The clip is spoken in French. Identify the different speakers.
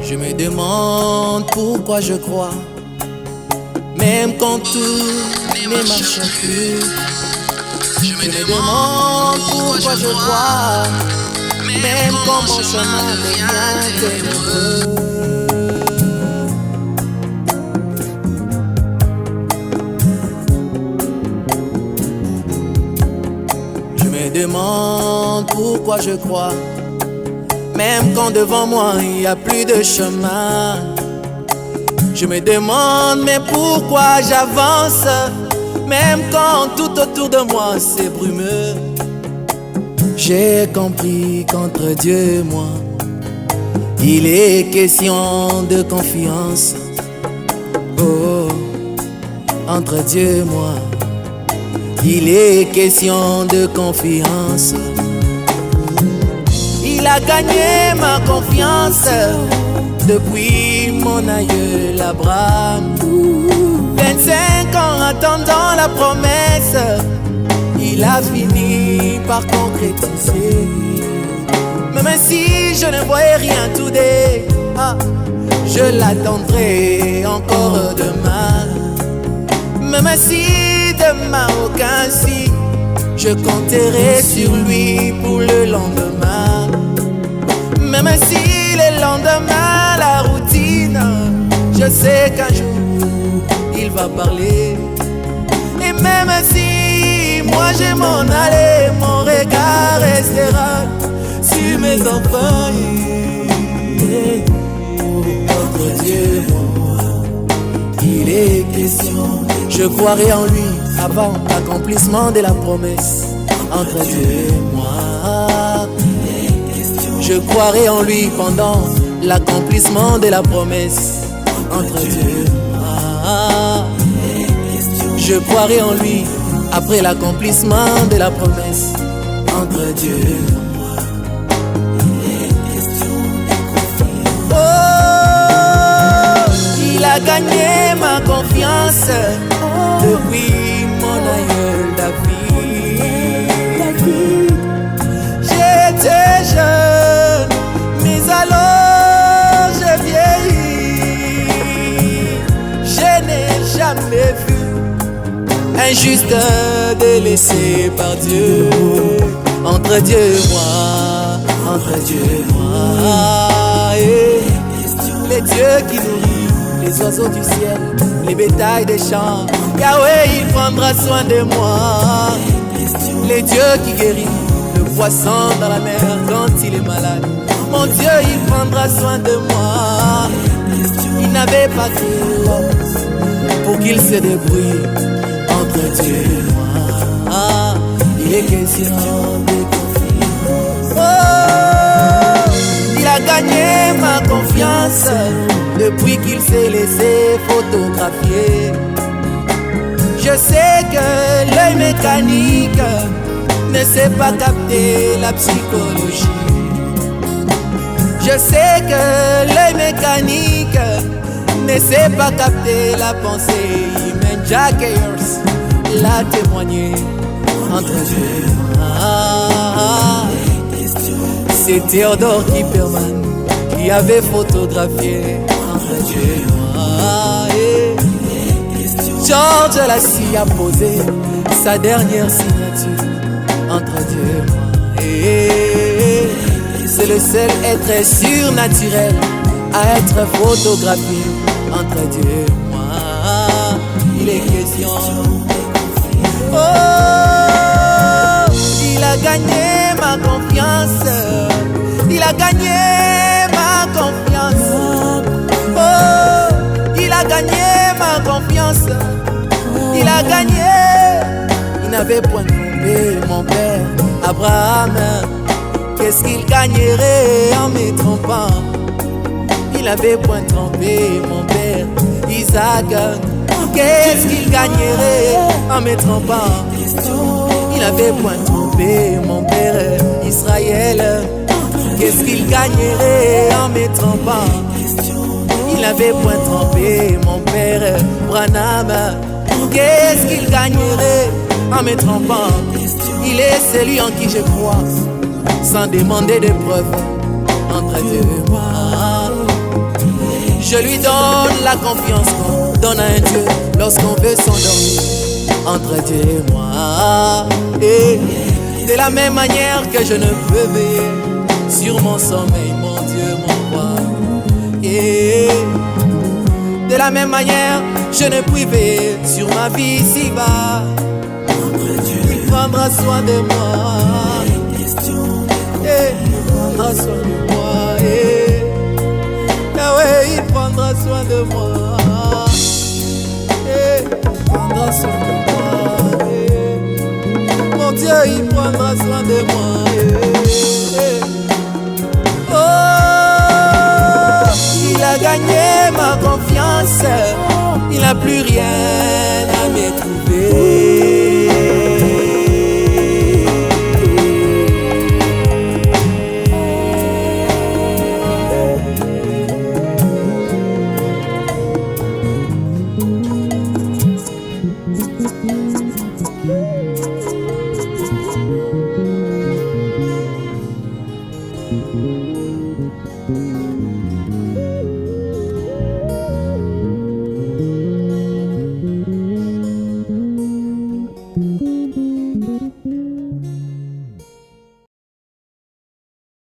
Speaker 1: Je me demande pourquoi je crois, même quand tout ne marche plus. Je me demande pourquoi je crois, même quand mon chemin devient ténébreux. Je me demande pourquoi je crois, même quand devant moi il n'y a plus de chemin. Je me demande mais pourquoi j'avance, même quand tout autour de moi c'est brumeux. J'ai compris qu'entre Dieu et moi, il est question de confiance. Oh, entre Dieu et moi, il est question de confiance. Il a gagné ma confiance depuis mon aïeul Abraham. 25 ans attendant la promesse, il a fini par concrétiser. Même si je ne voyais rien today, je l'attendrai encore demain. Même si demain aucun si, je compterai sur lui pour le lendemain. Même si le lendemain la routine, je sais qu'un jour il va parler. Et même si moi je m'en allais, mon regard restera sur mes enfants. Notre Dieu, il est question. Je croirai en lui avant l'accomplissement de la promesse. Entre Dieu et moi, je croirai en lui pendant l'accomplissement de la promesse. Entre Dieu et moi, je croirai en lui après l'accomplissement de la promesse. Entre Dieu et moi, oh, il a gagné ma confiance depuis mon aïeul David. J'étais jeune, mais alors j'ai vieilli. Je n'ai jamais vu un juste délaissé par Dieu. Entre Dieu et moi, entre Dieu et moi, les dieux qui nourrissent les oiseaux du ciel, les bétails des champs, Yahweh il prendra soin de moi. Les dieux qui guérissent le poisson dans la mer quand il est malade, mon Dieu il prendra soin de moi. Il n'avait pas créé l'homme pour qu'il se débrouille. Entre Dieu et moi, il est question de confiance. Oh, il a gagné ma confiance depuis qu'il s'est laissé photographier. Je sais que l'œil mécanique ne sait pas capter la psychologie. Je sais que l'œil mécanique ne sait pas capter la pensée humaine. Jack Ayers l'a témoigné. Entre Dieu et moi, c'est Théodore Kipperman qui avait photographié. Entre Dieu et moi, George Lassie a posé sa dernière signature. Entre Dieu et moi, c'est le seul être surnaturel à être photographié. Entre Dieu et moi, il est question. Oh, il a gagné ma confiance. Il a gagné ma confiance. Oh, il a gagné ma confiance. Il a gagné. Il n'avait point trompé mon père Abraham. Qu'est-ce qu'il gagnerait en me trompant? Il n'avait point trompé mon père Isaac. Qu'est-ce qu'il gagnerait en me trompant? Il n'avait point trompé mon père Israël. Qu'est-ce qu'il gagnerait en me trompant? Il n'avait point trompé mon père Branham. Qu'est-ce qu'il gagnerait en me trompant? Il est celui en qui je crois, sans demander de preuves. Entre Dieu et moi, Je lui donne la confiance qu'on donne à un Dieu lorsqu'on veut s'endormir entre Dieu et moi. Et de la même manière que je ne peux veiller sur mon sommeil, mon Dieu, mon roi. Et de la même manière, je ne puis veiller sur ma vie ici-bas. Il prendra soin de moi. Il prendra soin de moi. Ouais, il prendra soin de moi. Il prendra soin de moi. Mon Dieu, il prendra soin de moi. Oh, il a gagné ma confiance. Il n'a plus rien à me trouver.